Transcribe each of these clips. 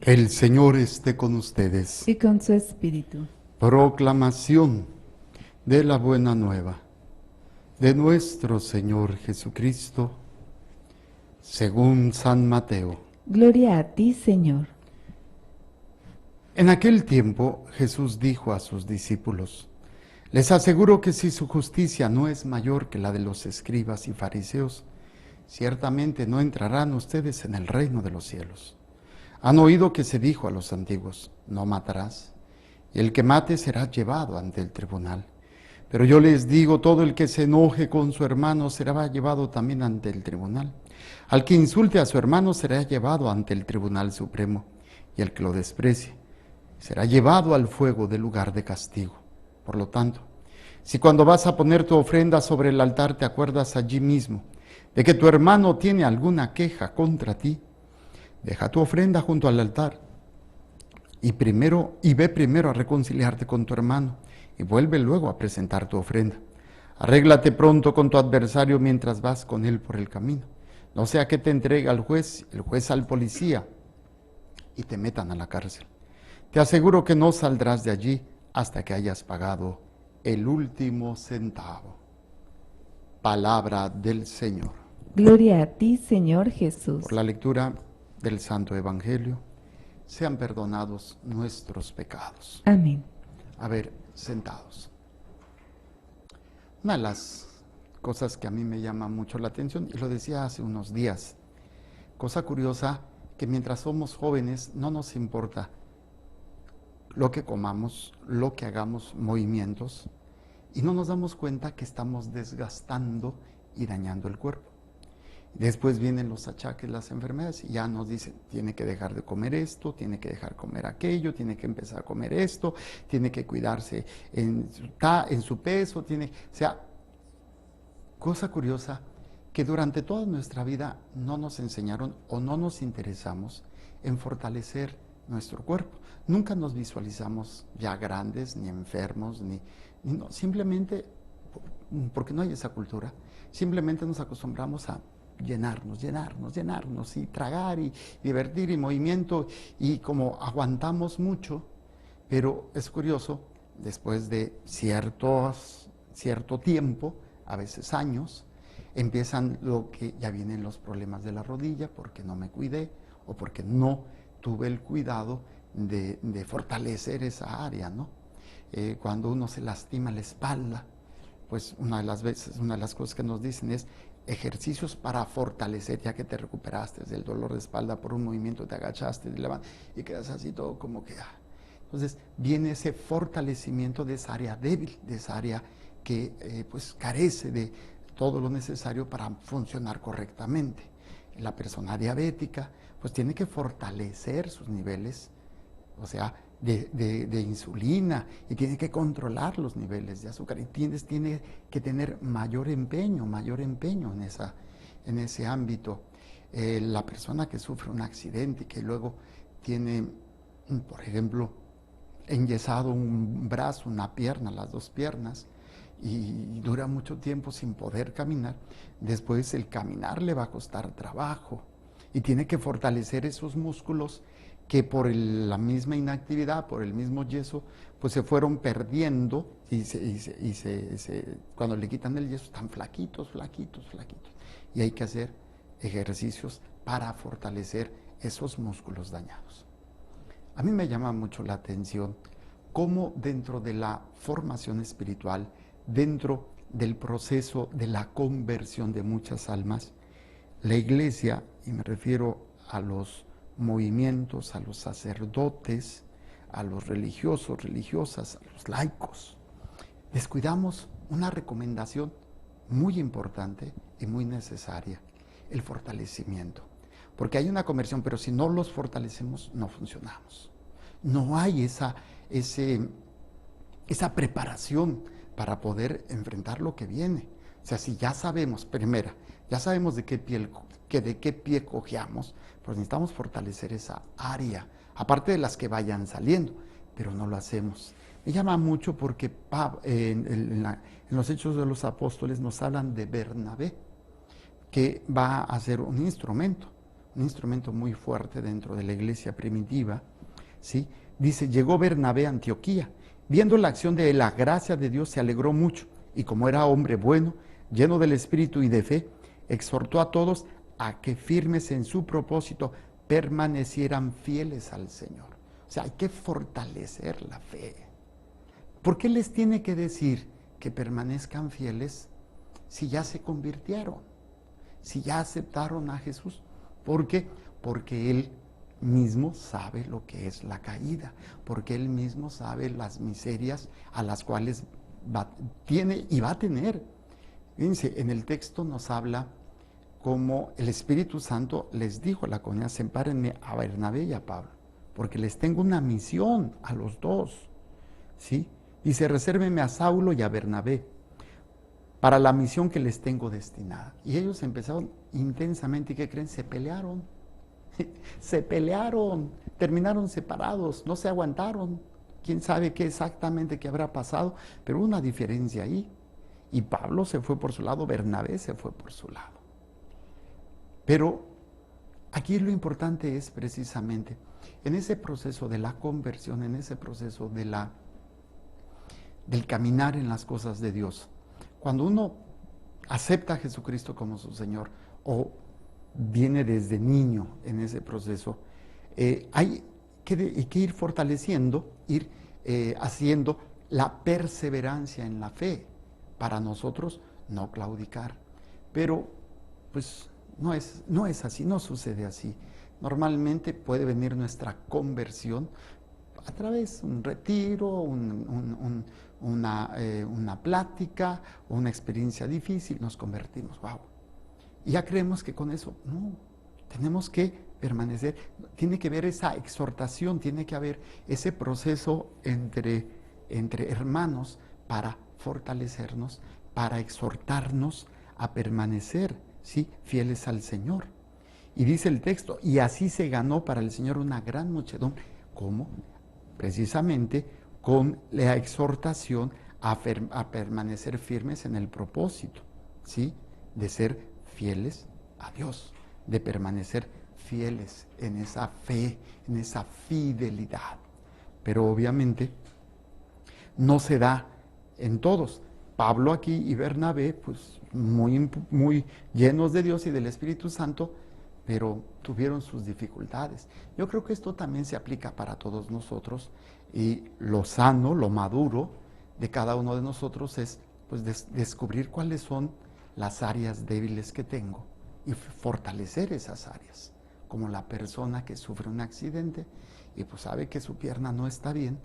El Señor esté con ustedes. y con su espíritu. Proclamación de la buena nueva de nuestro Señor Jesucristo, según San Mateo. Gloria a ti, Señor. En aquel tiempo Jesús dijo a sus discípulos: les aseguro que si su justicia no es mayor que la de los escribas y fariseos, ciertamente no entrarán ustedes en el reino de los cielos. Han oído que se dijo a los antiguos: no matarás, y el que mate será llevado ante el tribunal. Pero yo les digo, todo el que se enoje con su hermano será llevado también ante el tribunal. Al que insulte a su hermano será llevado ante el tribunal supremo, y el que lo desprecie será llevado al fuego del lugar de castigo. Por lo tanto, si cuando vas a poner tu ofrenda sobre el altar te acuerdas allí mismo de que tu hermano tiene alguna queja contra ti, deja tu ofrenda junto al altar y ve primero a reconciliarte con tu hermano y vuelve luego a presentar tu ofrenda. Arréglate pronto con tu adversario mientras vas con él por el camino. No sea que te entregue al juez, el juez al policía y te metan a la cárcel. Te aseguro que no saldrás de allí hasta que hayas pagado el último centavo. Palabra del Señor. Gloria a ti, Señor Jesús. Por la lectura del Santo Evangelio, sean perdonados nuestros pecados. Amén. A ver, sentados. Una de las cosas que a mí me llama mucho la atención, y lo decía hace unos días, cosa curiosa, que mientras somos jóvenes no nos importa lo que comamos, lo que hagamos, movimientos, y no nos damos cuenta que estamos desgastando y dañando el cuerpo. Después vienen los achaques, las enfermedades, y ya nos dicen, tiene que dejar de comer esto, tiene que dejar de comer aquello, tiene que empezar a comer esto, tiene que cuidarse en su peso, o sea, cosa curiosa, que durante toda nuestra vida no nos enseñaron o no nos interesamos en fortalecer nuestro cuerpo. Nunca nos visualizamos ya grandes, ni enfermos, no, simplemente, porque no hay esa cultura, simplemente nos acostumbramos a llenarnos y tragar y divertir y movimiento, y como aguantamos mucho, pero es curioso, después de cierto tiempo, a veces años, empiezan lo que ya vienen los problemas de la rodilla, porque no me cuidé o porque no tuve el cuidado de fortalecer esa área, ¿no? Cuando uno se lastima la espalda, pues una de las cosas que nos dicen es ejercicios para fortalecer, ya que te recuperaste del dolor de espalda por un movimiento, te agachaste y quedas así todo como que... Entonces viene ese fortalecimiento de esa área débil, de esa área que pues carece de todo lo necesario para funcionar correctamente. La persona diabética pues tiene que fortalecer sus niveles, o sea, de insulina, y tiene que controlar los niveles de azúcar, y tiene que tener mayor empeño en ese ámbito. La persona que sufre un accidente y que luego tiene, por ejemplo, enyesado un brazo, una pierna, las dos piernas, y dura mucho tiempo sin poder caminar, después el caminar le va a costar trabajo y tiene que fortalecer esos músculos que por la misma inactividad, por el mismo yeso, pues se fueron perdiendo, y cuando le quitan el yeso están flaquitos. Y hay que hacer ejercicios para fortalecer esos músculos dañados. A mí me llama mucho la atención cómo dentro de la formación espiritual, dentro del proceso de la conversión de muchas almas, la Iglesia, y me refiero a los movimientos, a los sacerdotes, a los religiosos, religiosas, a los laicos, descuidamos una recomendación muy importante y muy necesaria: el fortalecimiento. Porque hay una conversión, pero si no los fortalecemos, no funcionamos. No hay esa preparación para poder enfrentar lo que viene. O sea, si ya sabemos, ya sabemos de qué pie cojeamos, pues necesitamos fortalecer esa área, aparte de las que vayan saliendo, pero no lo hacemos. Me llama mucho porque en los Hechos de los Apóstoles nos hablan de Bernabé, que va a ser un instrumento, un instrumento muy fuerte dentro de la iglesia primitiva, ¿sí? Dice, llegó Bernabé a Antioquía, viendo la acción de la gracia de Dios se alegró mucho, y como era hombre bueno, lleno del Espíritu y de fe, exhortó a todos a que firmes en su propósito permanecieran fieles al Señor. O sea, hay que fortalecer la fe. ¿Por qué les tiene que decir que permanezcan fieles si ya se convirtieron? Si ya aceptaron a Jesús. ¿Por qué? Porque Él mismo sabe lo que es la caída, porque Él mismo sabe las miserias a las cuales tiene y va a tener. Fíjense, en el texto nos habla como el Espíritu Santo les dijo a la comunidad, sepárenme a Bernabé y a Pablo, porque les tengo una misión a los dos, ¿sí? Dice, resérvenme a Saulo y a Bernabé para la misión que les tengo destinada. Y ellos empezaron intensamente, ¿y qué creen? Se pelearon, se pelearon, terminaron separados, no se aguantaron. Quién sabe qué exactamente qué habrá pasado, pero hubo una diferencia ahí. Y Pablo se fue por su lado, Bernabé se fue por su lado. Pero aquí lo importante es precisamente en ese proceso de la conversión, en ese proceso de del caminar en las cosas de Dios. Cuando uno acepta a Jesucristo como su Señor o viene desde niño en ese proceso, hay que ir fortaleciendo, ir haciendo la perseverancia en la fe para nosotros no claudicar. Pero pues no es así, no sucede así. Normalmente puede venir nuestra conversión a través de un retiro, una plática, una experiencia difícil, nos convertimos, wow. Y ya creemos que con eso, no, tenemos que permanecer, tiene que haber esa exhortación, tiene que haber ese proceso entre hermanos para fortalecernos, para exhortarnos a permanecer, ¿sí?, fieles al Señor. Y dice el texto, y así se ganó para el Señor una gran muchedumbre. ¿Cómo? Precisamente con la exhortación a permanecer firmes en el propósito, ¿sí?, de ser fieles a Dios, de permanecer fieles en esa fe, en esa fidelidad. Pero obviamente no se da en todos. Pablo aquí y Bernabé, pues muy llenos de Dios y del Espíritu Santo, pero tuvieron sus dificultades. Yo creo que esto también se aplica para todos nosotros, y lo sano, lo maduro de cada uno de nosotros es pues descubrir cuáles son las áreas débiles que tengo y fortalecer esas áreas, como la persona que sufre un accidente y pues sabe que su pierna no está bien,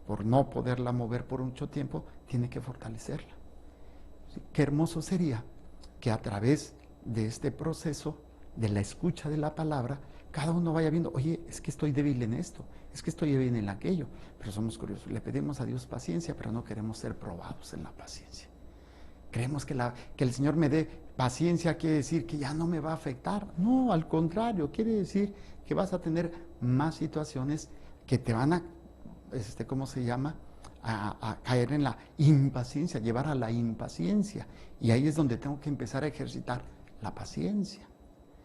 por no poderla mover por mucho tiempo, tiene que fortalecerla. Qué hermoso sería que a través de este proceso de la escucha de la palabra, cada uno vaya viendo, oye, es que estoy débil en esto, es que estoy débil en aquello, pero somos curiosos, le pedimos a Dios paciencia, pero no queremos ser probados en la paciencia. Creemos que el Señor me dé paciencia quiere decir que ya no me va a afectar. No, al contrario, quiere decir que vas a tener más situaciones que te van a, ¿cómo se llama?, a caer en la impaciencia, llevar a la impaciencia. Y ahí es donde tengo que empezar a ejercitar la paciencia.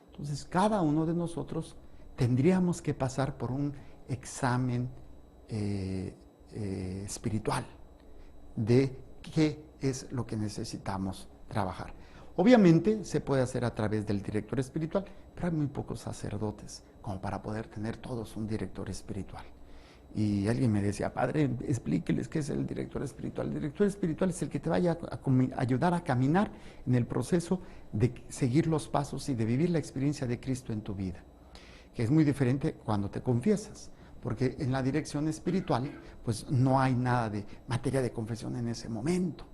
Entonces, cada uno de nosotros tendríamos que pasar por un examen espiritual de qué es lo que necesitamos trabajar. Obviamente se puede hacer a través del director espiritual, pero hay muy pocos sacerdotes como para poder tener todos un director espiritual. Y alguien me decía, padre, explíqueles qué es el director espiritual. El director espiritual es el que te vaya a ayudar a caminar en el proceso de seguir los pasos y de vivir la experiencia de Cristo en tu vida, que es muy diferente cuando te confiesas, porque en la dirección espiritual pues no hay nada de materia de confesión en ese momento,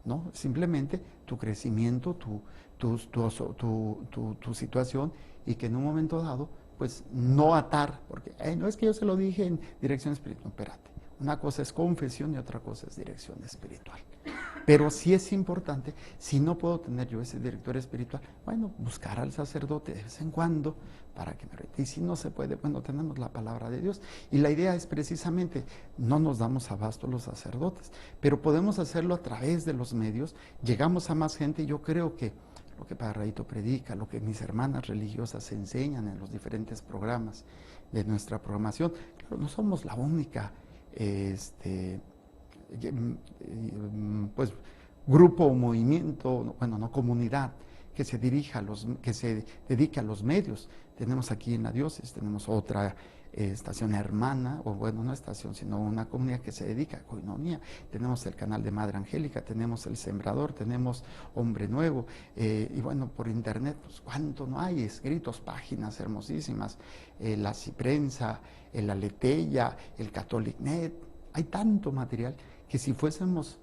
¿no? Simplemente tu crecimiento, tu situación, y que en un momento dado pues no atar, porque no es que yo se lo dije en dirección espiritual, no, espérate, una cosa es confesión y otra cosa es dirección espiritual. Pero sí es importante, si no puedo tener yo ese director espiritual, bueno, buscar al sacerdote de vez en cuando para que me rete. Y si no se puede, bueno, tenemos la palabra de Dios. Y la idea es precisamente, no nos damos abasto los sacerdotes, pero podemos hacerlo a través de los medios, llegamos a más gente, y yo creo que lo que Padre Rayito predica, lo que mis hermanas religiosas enseñan en los diferentes programas de nuestra programación. Claro, no somos la única pues grupo o movimiento, bueno, no comunidad, que se dedique a los medios. Tenemos aquí en la diócesis, tenemos otra estación hermana, o bueno, no estación, sino una comunidad que se dedica a Coinonía. Tenemos el canal de Madre Angélica, tenemos El Sembrador, tenemos Hombre Nuevo, y bueno, por internet, pues cuánto no hay escritos, páginas hermosísimas, la Ciprensa, la Letella, el CatholicNet. Hay tanto material que si fuésemos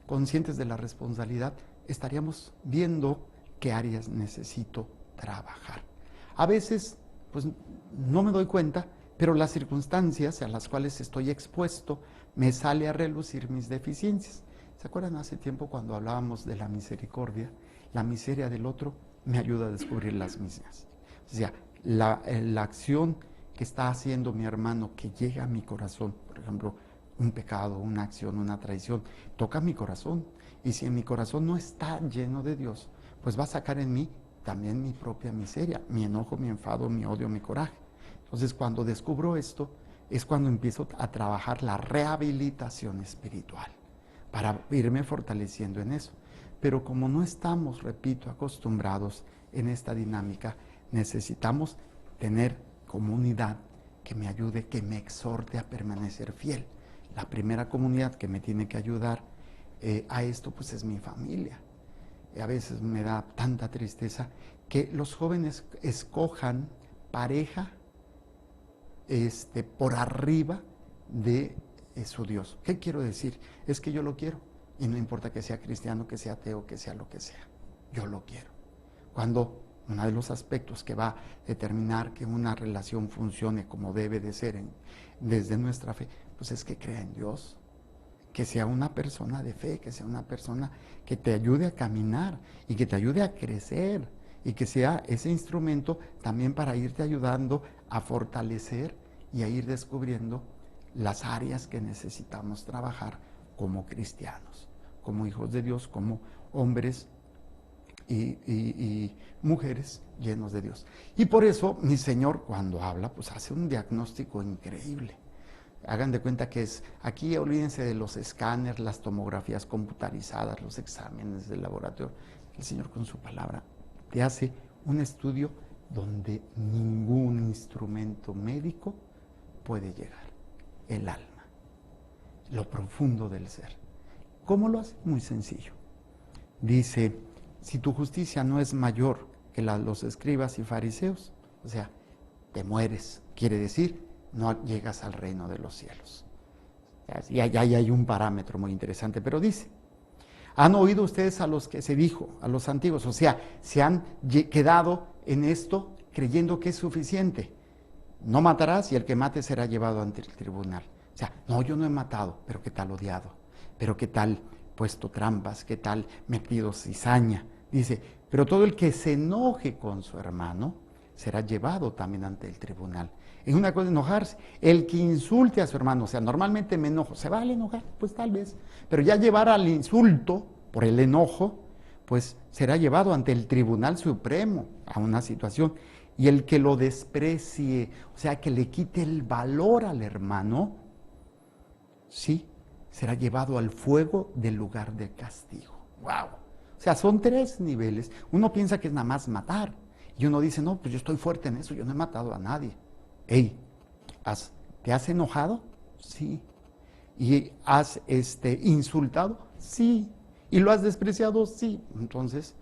conscientes de la responsabilidad, estaríamos viendo qué áreas necesito trabajar. A veces, pues no me doy cuenta, pero las circunstancias a las cuales estoy expuesto me sale a relucir mis deficiencias. ¿Se acuerdan hace tiempo cuando hablábamos de la misericordia? La miseria del otro me ayuda a descubrir las mismas. O sea, la acción que está haciendo mi hermano que llega a mi corazón, por ejemplo, un pecado, una acción, una traición, toca mi corazón. Y si en mi corazón no está lleno de Dios, pues va a sacar en mí también mi propia miseria, mi enojo, mi enfado, mi odio, mi coraje. Entonces, cuando descubro esto, es cuando empiezo a trabajar la rehabilitación espiritual, para irme fortaleciendo en eso. Pero como no estamos, repito, acostumbrados en esta dinámica, necesitamos tener comunidad que me ayude, que me exhorte a permanecer fiel. La primera comunidad que me tiene que ayudar a esto, pues es mi familia. A veces me da tanta tristeza que los jóvenes escojan pareja por arriba de su Dios. ¿Qué quiero decir? Es que yo lo quiero y no importa que sea cristiano, que sea ateo, que sea lo que sea. Yo lo quiero. Cuando uno de los aspectos que va a determinar que una relación funcione como debe de ser desde nuestra fe, pues es que crea en Dios, que sea una persona de fe, que sea una persona que te ayude a caminar y que te ayude a crecer y que sea ese instrumento también para irte ayudando a fortalecer y a ir descubriendo las áreas que necesitamos trabajar como cristianos, como hijos de Dios, como hombres y mujeres llenos de Dios. Y por eso mi Señor, cuando habla, pues hace un diagnóstico increíble. Hagan de cuenta que aquí olvídense de los escáneres, las tomografías computarizadas, los exámenes del laboratorio. El Señor con su palabra te hace un estudio donde ningún instrumento médico puede llegar. El alma, lo profundo del ser. ¿Cómo lo hace? Muy sencillo. Dice, si tu justicia no es mayor que la de los escribas y fariseos, o sea, te mueres, quiere decir, no llegas al reino de los cielos. Y allá hay un parámetro muy interesante, pero dice, han oído ustedes a los que se dijo, a los antiguos, o sea, se han quedado en esto creyendo que es suficiente. No matarás y el que mate será llevado ante el tribunal. O sea, no, yo no he matado, pero qué tal odiado, pero qué tal puesto trampas, qué tal metido cizaña. Dice, pero todo el que se enoje con su hermano será llevado también ante el tribunal. Es una cosa enojarse. El que insulte a su hermano, o sea, normalmente me enojo, ¿se vale enojar? Pues tal vez. Pero ya llevar al insulto por el enojo, pues será llevado ante el Tribunal Supremo a una situación. Y el que lo desprecie, o sea, que le quite el valor al hermano, sí, será llevado al fuego del lugar de castigo. ¡Wow! O sea, son 3 niveles. Uno piensa que es nada más matar. Y uno dice, no, pues yo estoy fuerte en eso, yo no he matado a nadie. Hey, ¿te has enojado? Sí. ¿Y has insultado? Sí. ¿Y lo has despreciado? Sí. Entonces,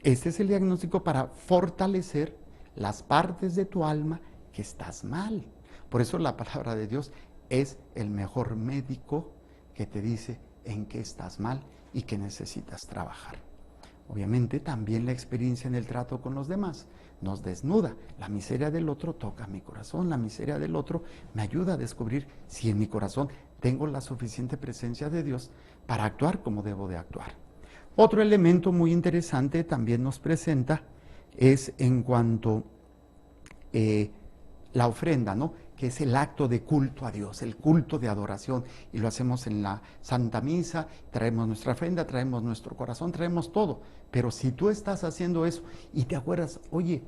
este es el diagnóstico para fortalecer las partes de tu alma que estás mal. Por eso la palabra de Dios es el mejor médico que te dice en qué estás mal y que necesitas trabajar. Obviamente también la experiencia en el trato con los demás nos desnuda. La miseria del otro toca mi corazón, la miseria del otro me ayuda a descubrir si en mi corazón tengo la suficiente presencia de Dios para actuar como debo de actuar. Otro elemento muy interesante también nos presenta es en cuanto la ofrenda, ¿no? que es el acto de culto a Dios, el culto de adoración, y lo hacemos en la Santa Misa, traemos nuestra ofrenda, traemos nuestro corazón, traemos todo. Pero si tú estás haciendo eso y te acuerdas, oye,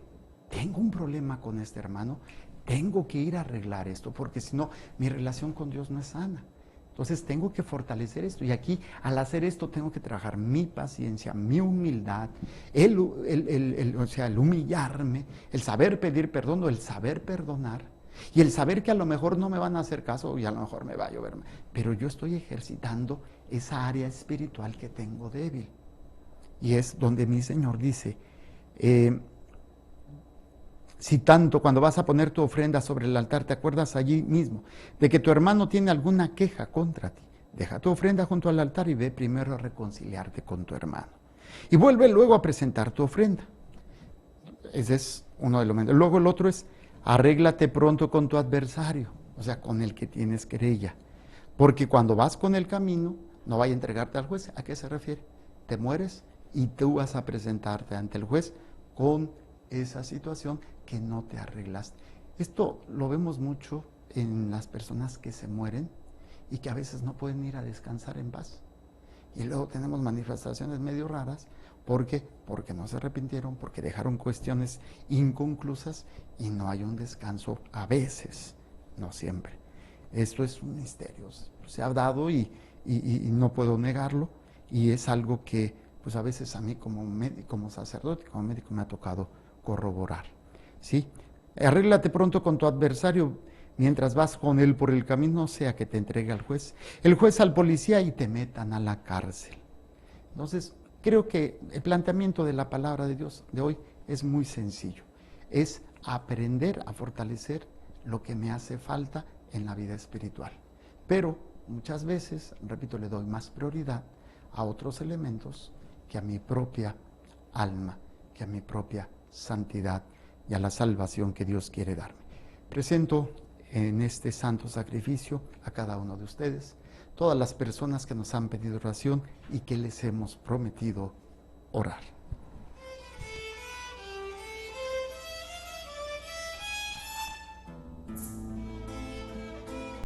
tengo un problema con este hermano, tengo que ir a arreglar esto, porque si no, mi relación con Dios no es sana. Entonces tengo que fortalecer esto, y aquí al hacer esto tengo que trabajar mi paciencia, mi humildad, el humillarme, el saber pedir perdón o el saber perdonar, y el saber que a lo mejor no me van a hacer caso y a lo mejor me va a llover, pero yo estoy ejercitando esa área espiritual que tengo débil. Y es donde mi Señor dice, si tanto cuando vas a poner tu ofrenda sobre el altar te acuerdas allí mismo de que tu hermano tiene alguna queja contra ti, deja tu ofrenda junto al altar y ve primero a reconciliarte con tu hermano. Y vuelve luego a presentar tu ofrenda. Ese es uno de los momentos. Luego el otro es, arréglate pronto con tu adversario, o sea, con el que tienes querella. Porque cuando vas con el camino, no vaya a entregarte al juez. ¿A qué se refiere? Te mueres y tú vas a presentarte ante el juez con esa situación que no te arreglaste. Esto lo vemos mucho en las personas que se mueren y que a veces no pueden ir a descansar en paz. Y luego tenemos manifestaciones medio raras. ¿Por qué? Porque no se arrepintieron, porque dejaron cuestiones inconclusas y no hay un descanso a veces, no siempre. Esto es un misterio, se ha dado y no puedo negarlo, y es algo que pues a veces a mí como médico, como sacerdote, como médico me ha tocado corroborar. ¿Sí? Arréglate pronto con tu adversario mientras vas con él por el camino, sea que te entregue al juez, el juez al policía y te metan a la cárcel. Entonces, creo que el planteamiento de la palabra de Dios de hoy es muy sencillo. Es aprender a fortalecer lo que me hace falta en la vida espiritual. Pero muchas veces, repito, le doy más prioridad a otros elementos que a mi propia alma, que a mi propia santidad y a la salvación que Dios quiere darme. Presento en este santo sacrificio a cada uno de ustedes, todas las personas que nos han pedido oración y que les hemos prometido orar.